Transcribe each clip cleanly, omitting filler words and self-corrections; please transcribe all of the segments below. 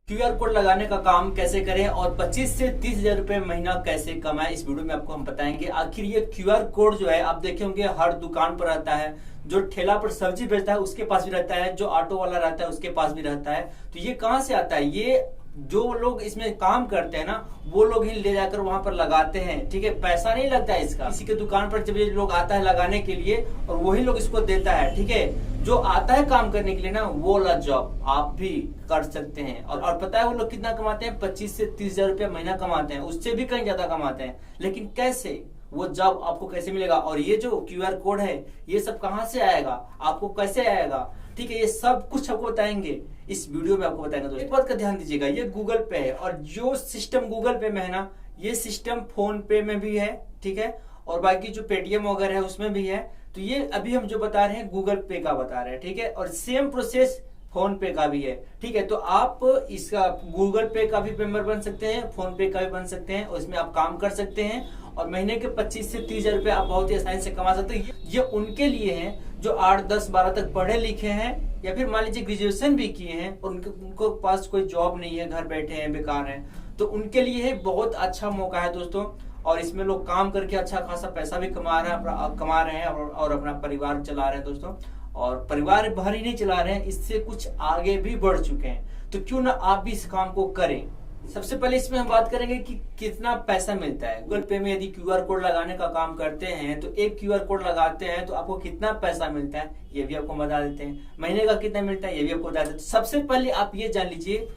QR code लगाने का काम कैसे करें और 25 से 30 हजार रुपए महीना कैसे कमाएं, इस वीडियो में आपको हम बताएंगे। आखिर ये क्यूआर कोड जो है आप देखे होंगे हर दुकान पर रहता है, जो ठेला पर सब्जी बेचता है उसके पास भी रहता है, जो ऑटो वाला रहता है उसके पास भी रहता है। तो ये कहाँ से आता है? ये जो लोग इसमें काम करते हैं ना, वो लोग ही ले जाकर वहां पर लगाते हैं। ठीक है, पैसा नहीं लगता है इसका। किसी के दुकान पर जब ये लोग आता है लगाने के लिए और वही लोग इसको देता है। ठीक है, जो आता है काम करने के लिए ना, वो वाला जॉब आप भी कर सकते हैं। और पता है वो लोग कितना कमाते हैं? 25 से 30 हजार रुपया महीना कमाते हैं, उससे भी कहीं ज्यादा कमाते हैं। लेकिन कैसे? वो जॉब आपको कैसे मिलेगा? और ये जो क्यूआर कोड है ये सब कहाँ से आएगा, आपको कैसे आएगा? ठीक है, ये सब कुछ आपको बताएंगे इस वीडियो में, आपको बताएंगे। तो एक बात का ध्यान दीजिएगा, ये गूगल पे है और जो सिस्टम गूगल पे में है ना, ये सिस्टम फोन पे में भी है। ठीक है, और बाकी जो पेटीएम वगैरह है उसमें भी है। तो ये अभी हम जो बता रहे हैं गूगल पे का बता रहे हैं। ठीक है, और सेम प्रोसेस फोन पे का भी है। ठीक है, तो आप इसका गूगल पे का भी मेंबर बन सकते हैं, फोन पे का भी बन सकते हैं और इसमें आप काम कर सकते हैं और महीने के 25 से 30 हजार रुपए आप बहुत ही आसानी से कमा सकते हैं। ये उनके लिए है जो 8, 10, 12 तक पढ़े लिखे हैं या फिर मान लीजिए ग्रेजुएशन भी किए हैं और उनको पास कोई जॉब नहीं है, घर बैठे हैं, बेकार हैं। तो उनके लिए बहुत अच्छा मौका है दोस्तों। और इसमें लोग काम करके अच्छा खासा पैसा भी कमा रहे हैं और अपना परिवार चला रहे हैं दोस्तों। और परिवार भर ही नहीं चला रहे हैं, इससे कुछ आगे भी बढ़ चुके हैं। तो क्यों ना आप भी इस काम को करें। सबसे पहले इसमें हम बात करेंगे कि कितना पैसा मिलता है। गूगल पे में यदि क्यूआर कोड लगाने का काम करते हैं तो एक क्यूआर कोड लगाते हैं तो आपको कितना पैसा मिलता है ये भी आपको बता देते हैं। महीने का कितना मिलता है ये भी आपको बता देते हैं। सबसे पहले आप ये जान लीजिए,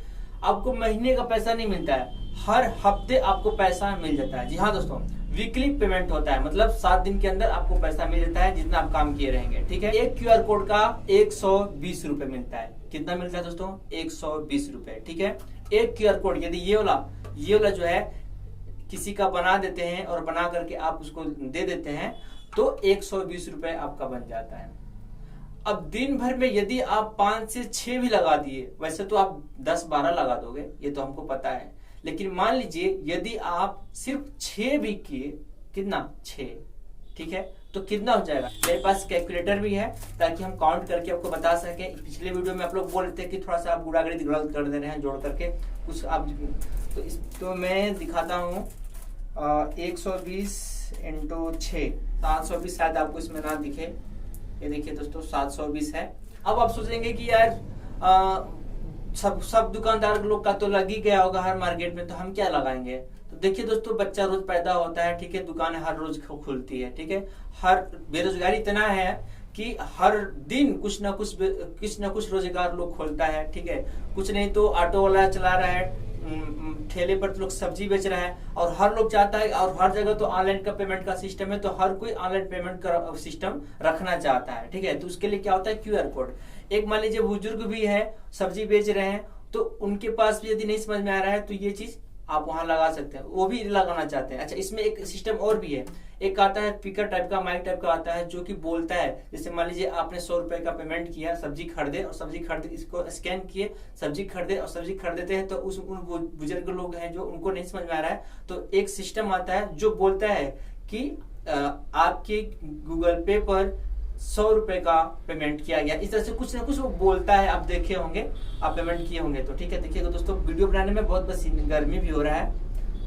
आपको महीने का पैसा नहीं मिलता है, हर हफ्ते आपको पैसा मिल जाता है। जी हाँ दोस्तों, वीकली पेमेंट होता है, मतलब 7 दिन के अंदर आपको पैसा मिल जाता है जितना आप काम किए रहेंगे। ठीक है, एक क्यूआर कोड का 120 रुपए मिलता है। कितना मिलता है दोस्तों? 120 रुपए। ठीक है, एक क्यूआर कोड यदि ये वाला जो है किसी का बना देते हैं और बना करके आप उसको दे देते हैं तो 120 रुपए आपका बन जाता है। अब दिन भर में यदि आप 5 से 6 भी लगा दिए, वैसे तो आप 10-12 लगा दोगे, ये तो हमको पता है। लेकिन मान लीजिए यदि आप सिर्फ 6 भी किए, कितना? 6। ठीक है, तो कितना हो जाएगा? मेरे पास कैलकुलेटर भी है ताकि हम काउंट करके आपको बता सके। पिछले वीडियो में आप लोग बोल रहे थे कि थोड़ा सा आप गुणागणित गलत कर दे रहे हैं जोड़ करके कुछ आप। तो मैं दिखाता हूँ 120 इंटू 6, 720 शायद आपको इसमें ना दिखे। ये देखिए दोस्तों 720 है। अब आप सोचेंगे कि यार सब दुकानदार लोग का तो लग ही गया होगा हर मार्केट में, तो हम क्या लगाएंगे? तो देखिए दोस्तों, बच्चा रोज पैदा होता है। ठीक है, दुकानें हर रोज खुलती है। ठीक है, हर बेरोजगारी इतना है कि हर दिन कुछ ना कुछ रोजगार लोग खोलता है। ठीक है, कुछ नहीं तो ऑटो वाला चला रहा है, ठेले पर तो लोग सब्जी बेच रहा है और हर लोग चाहता है। और हर जगह तो ऑनलाइन का पेमेंट का सिस्टम है, तो हर कोई ऑनलाइन पेमेंट का सिस्टम रखना चाहता है। ठीक है, तो उसके लिए क्या होता है? QR code. एक मान लीजिए बुजुर्ग भी है, सब्जी बेच रहे हैं, तो उनके पास भी यदि नहीं समझ में आ रहा है तो ये चीज आप वहां लगा सकते हैं, वो भी लगाना चाहते हैं। अच्छा, इसमें एक सिस्टम और भी है। एक आता है स्पीकर टाइप का, माइक टाइप का आता है जो कि बोलता है। जैसे मान लीजिए आपने 100 रुपए का पेमेंट किया, सब्जी खरीदे और सब्जी खरीदे, इसको स्कैन किए, सब्जी खरीदे और सब्जी खरीदते हैं, तो उन बुजुर्ग लोग हैं जो उनको नहीं समझ में आ रहा है, तो एक सिस्टम आता है जो बोलता है कि आपके गूगल पे पर 100 रुपए का पेमेंट किया गया। इस तरह से कुछ ना कुछ वो बोलता है, आप देखे होंगे, आप पेमेंट किए होंगे। तो ठीक है, देखिएगा दोस्तों, वीडियो बनाने में बहुत बस गर्मी भी हो रहा है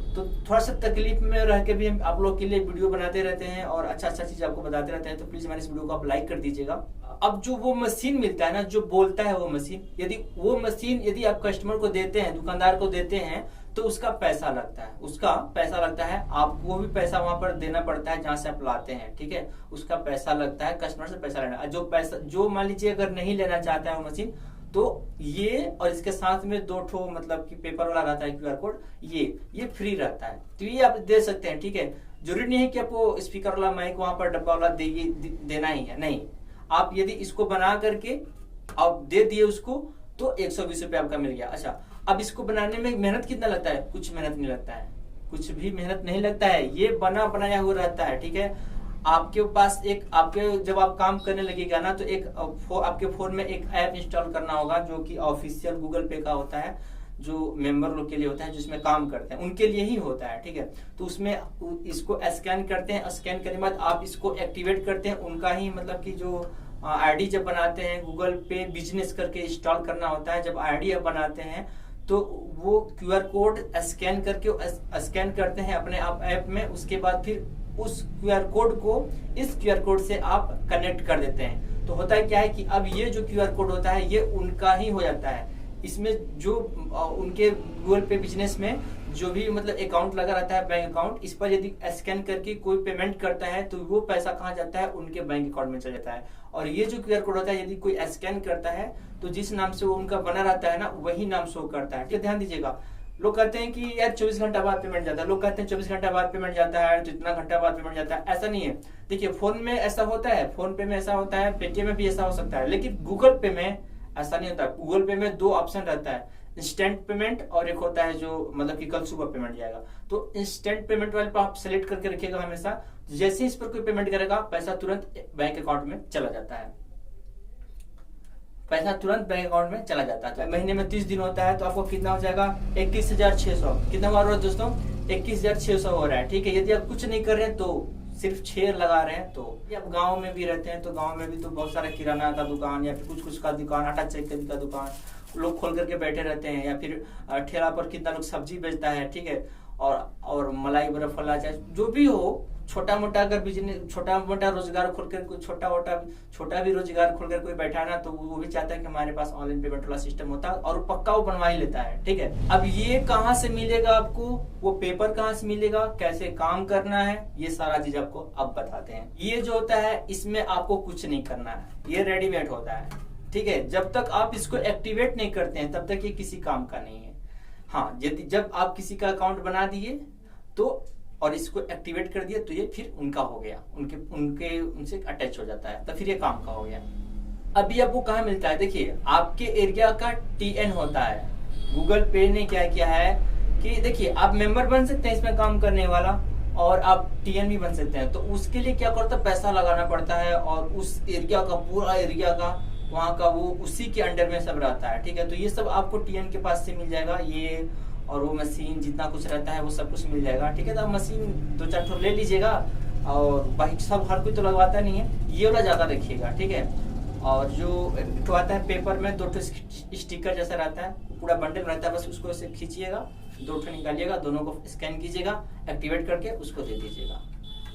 तो थोड़ा सा तकलीफ में रह के भी हम आप लोग के लिए वीडियो बनाते रहते हैं और अच्छा चीज आपको बताते रहते हैं। तो प्लीज हमारे इस वीडियो को आप लाइक कर दीजिएगा। अब जो वो मशीन मिलता है ना, जो बोलता है वो मशीन, यदि आप कस्टमर को देते हैं, दुकानदार को देते हैं, तो उसका पैसा लगता है। आपको भी पैसा वहां पर देना पड़ता है जहां से आप लाते हैं। ठीक है, उसका पैसा लगता है, कस्टमर से पैसा लेना। जो मान लीजिए अगर नहीं लेना चाहता है वो मशीन, तो ये और इसके साथ में 2 ठो मतलब कि पेपर वाला रहता है क्यूआर कोड, ये फ्री रहता है, तो ये आप दे सकते हैं। ठीक है, जरूरी नहीं है कि आपको स्पीकर वाला माइक वहां पर डब्बा वाला देना ही है, नहीं। आप यदि इसको बना करके आप दे दिए उसको तो 120 रुपए आपका मिल गया। अच्छा, अब इसको बनाने में मेहनत कितना लगता है? कुछ मेहनत नहीं लगता है, कुछ भी मेहनत नहीं लगता है, ये बना बनाया हुआ रहता है। ठीक है, आपके पास जब आप काम करने लगेगा ना, तो आपके फोन में एक ऐप इंस्टॉल करना होगा जो कि ऑफिशियल गूगल पे का होता है, जो मेंबर लोग के लिए होता है, जिसमें काम करते हैं उनके लिए ही होता है। ठीक है, तो उसमें इसको स्कैन करते हैं, स्कैन करने के बाद आप इसको एक्टिवेट करते हैं। उनका ही मतलब कि जो आईडी जब बनाते हैं, गूगल पे बिजनेस करके इंस्टॉल करना होता है। जब आईडी आप बनाते हैं तो वो QR कोड स्कैन करके स्कैन करते हैं अपने आप ऐप में, उसके बाद फिर उस QR कोड को इस QR कोड से आप कनेक्ट कर देते हैं। तो होता है क्या है कि अब ये जो QR कोड होता है ये उनका ही हो जाता है। इसमें जो उनके गूगल पे बिजनेस में जो भी मतलब अकाउंट लगा रहता है, बैंक अकाउंट, इस पर यदि स्कैन करके कोई पेमेंट करता है तो वो पैसा कहाँ जाता है, उनके बैंक अकाउंट में चला जाता है। और ये जो QR कोड होता है यदि कोई स्कैन करता है तो जिस नाम से वो उनका बना रहता है ना, वही नाम शो करता है। ठीक, ध्यान दीजिएगा। लोग कहते हैं कि यार 24 घंटा बाद पेमेंट जाता है, लोग कहते हैं 24 घंटा बाद पेमेंट जाता है, तो इतना घंटा बाद पेमेंट जाता है। ऐसा नहीं है। देखिए, फोन में ऐसा होता है, फोन पे में ऐसा होता है, पेटीएम में भी ऐसा हो सकता है, लेकिन गूगल पे में ऐसा नहीं होता। गूगल पे में 2 ऑप्शन रहता है, इंस्टेंट पेमेंट और एक होता है जो मतलब कि कल सुबह पेमेंट जाएगा। तो इंस्टेंट पेमेंट वाले पर आप सेलेक्ट करके रखिएगा हमेशा। जैसे इस पर कोई पेमेंट करेगा, पैसा तुरंत बैंक अकाउंट में चला जाता है, पैसा तुरंत बैंक अकाउंट में चला जाता है। महीने में 30 दिन होता है, तो आपको कितना हो जाएगा, 21,600। कितना हो रहा है दोस्तों, 21,600 हो रहा है। ठीक है, यदि आप कुछ नहीं कर रहे हैं तो सिर्फ 6 लगा रहे हैं, तो आप गांव में भी रहते हैं तो गांव में भी तो बहुत सारा किराना का दुकान या फिर कुछ का दुकान, आटा चक्की का दुकान लोग खोल करके बैठे रहते हैं, या फिर ठेला पर कितना लोग सब्जी बेचता है। ठीक है, और मलाई बर्फ वाला चाहे जो भी हो, छोटा मोटा अगर बिजनेस, छोटा मोटा रोजगार खोलकर कोई छोटा भी रोजगार खोलकर कोई बैठा है ना, तो वो भी चाहता है कि हमारे पास ऑनलाइन पेमेंट वाला सिस्टम होता है, और पक्का वो बनवा ही लेता है। ठीक है, अब ये कहाँ से मिलेगा आपको, वो पेपर कहाँ से मिलेगा, कैसे काम करना है, ये सारा चीज आपको अब बताते हैं। ये जो होता है इसमें आपको कुछ नहीं करना है, ये रेडीमेड होता है। ठीक है, जब तक आप इसको एक्टिवेट नहीं करते हैं तब तक ये किसी काम का नहीं है। हाँ, यदि जब आप किसी का अकाउंट बना दिए तो और इसको एक्टिवेट कर दिया तो ये फिर उनका हो गया, उनसे अटैच हो जाता है, तो फिर ये काम का हो गया। अभी आपको कहाँ मिलता है, देखिए आपके एरिया का TN होता है। गूगल पे ने क्या किया है कि देखिए आप मेंबर बन सकते हैं इसमें काम करने वाला, और आप TN भी बन सकते हैं। तो उसके लिए क्या करता है, पैसा लगाना पड़ता है, और उस एरिया का पूरा एरिया का वहाँ का वो उसी के अंडर में सब रहता है। ठीक है, तो ये सब आपको TN के पास से मिल जाएगा, ये और वो मशीन जितना कुछ रहता है वो सब कुछ मिल जाएगा। ठीक है, तो आप मशीन 2-4 ठो ले लीजिएगा, और बाकी सब हर कोई तो लगवाता नहीं है, ये वाला ज्यादा रखिएगा। ठीक है, और जो तो आता है पेपर में 2 ठो स्टिकर जैसा रहता है, पूरा बंडल रहता है, बस उसको ऐसे खींचिएगा, 2 ठो निकालिएगा, दोनों को स्कैन कीजिएगा, एक्टिवेट करके उसको दे दीजिएगा।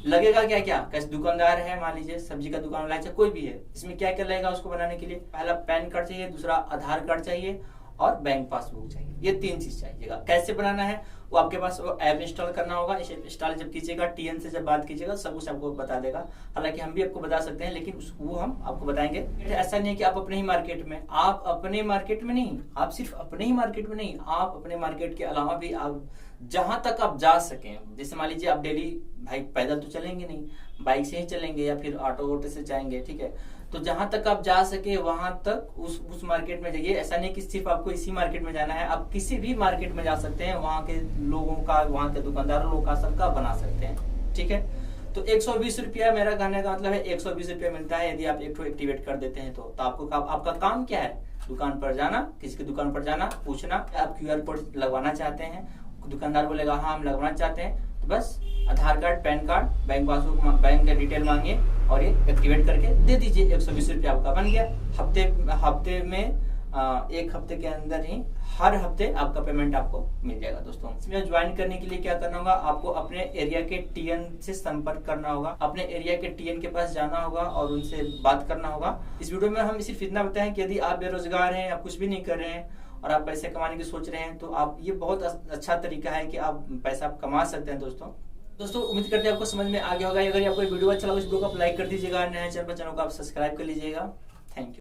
लगेगा क्या क्या, कैसे दुकानदार है, मान लीजिए सब्जी का दुकान वाला, कोई भी है, इसमें क्या क्या लगेगा उसको बनाने के लिए, पहला पैन कार्ड चाहिए, दूसरा आधार कार्ड चाहिए, और बैंक पासबुक चाहिए। ये 3 चीज चाहिएगा। कैसे बनाना है वो आपके पास वो ऐप इंस्टॉल करना होगा। इंस्टॉल जब कीजिएगा, TN से जब बात कीजिएगा, सब कुछ आपको बता देगा। हालांकि हम भी आपको बता सकते हैं, लेकिन वो हम आपको बताएंगे। ऐसा नहीं है कि आप अपने ही मार्केट में, आप अपने मार्केट में नहीं, आप सिर्फ अपने ही मार्केट में नहीं, आप अपने मार्केट के अलावा भी आप जहां तक आप जा सकें। जैसे मान लीजिए आप डेली भाई पैदल तो चलेंगे नहीं, बाइक से ही चलेंगे या फिर ऑटो से जाएंगे। ठीक है, तो जहां तक आप जा सके वहां तक उस मार्केट में जाइए। ऐसा नहीं कि सिर्फ आपको इसी मार्केट में जाना है, आप किसी भी मार्केट में जा सकते हैं, वहां के लोगों का, वहां के दुकानदारों लोगों का सबका बना सकते हैं। ठीक है, तो 120 रुपया, मेरा कहने का मतलब है 120 रुपया मिलता है यदि आप एक ठो एक्टिवेट कर देते हैं। तो आपका काम क्या है, दुकान पर जाना, किसी की दुकान पर जाना, पूछना आप QR कोड लगवाना चाहते हैं, दुकानदार बोलेगा हाँ हम लगवाना चाहते हैं, तो बस Aadhaar card, PAN card, bank passbook, bank का डिटेल मांगिए और ये एक्टिवेट करके दे दीजिए। 120 रुपया आपका बन गया। हफ्ते में 1 हफ्ते के अंदर ही हर हफ्ते आपका पेमेंट आपको मिल जाएगा। दोस्तों, इसमें ज्वाइन करने के लिए क्या करना होगा, आपको अपने एरिया के TN से संपर्क करना होगा, अपने एरिया के TN के पास जाना होगा और उनसे बात करना होगा। इस वीडियो में हम सिर्फ इतना बताएं कि यदि आप बेरोजगार हैं, आप कुछ भी नहीं कर रहे हैं और आप पैसे कमाने की सोच रहे हैं, तो आप ये बहुत अच्छा तरीका है कि आप पैसा कमा सकते हैं। दोस्तों उम्मीद करते हैं आपको समझ में आ गया होगा। अगर आपको वीडियो अच्छा लगा, इस वीडियो को आप लाइक कर दीजिएगा, नए चैनल को आप सब्सक्राइब कर लीजिएगा। Thank you.